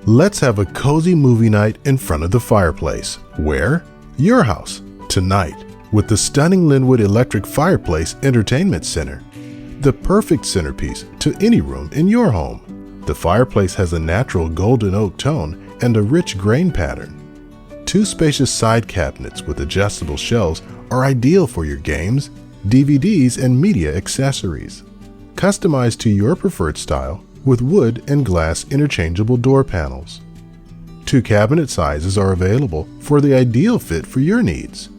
Let's have a cozy movie night in front of the fireplace. Where? Your house, tonight, with the stunning Linwood electric fireplace entertainment center. The perfect centerpiece to any room in your home. The fireplace has a natural golden oak tone and a rich grain pattern. Two spacious side cabinets with adjustable shelves are ideal for your games, DVDs, and media accessories. Customized to your preferred style with wood and glass interchangeable door panels. Two cabinet sizes are available for the ideal fit for your needs.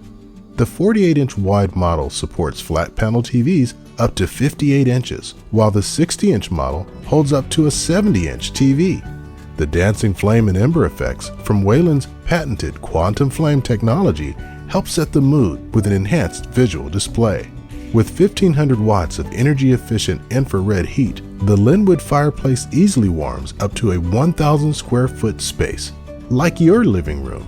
The 48-inch wide model supports flat panel TVs up to 58 inches, while the 60-inch model holds up to a 70-inch TV. The dancing flame and ember effects from Whalen's patented quantum flame technology help set the mood with an enhanced visual display. With 1,500 watts of energy-efficient infrared heat, the Linwood fireplace easily warms up to a 1,000 square foot space, like your living room.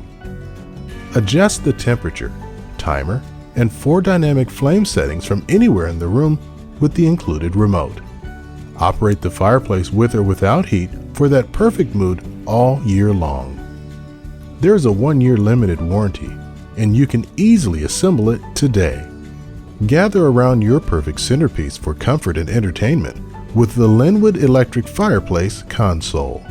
Adjust the temperature, timer, and 4 dynamic flame settings from anywhere in the room with the included remote. Operate the fireplace with or without heat for that perfect mood all year long. There's a 1-year limited warranty, and you can easily assemble it today. Gather around your perfect centerpiece for comfort and entertainment with the Linwood Electric Fireplace Console.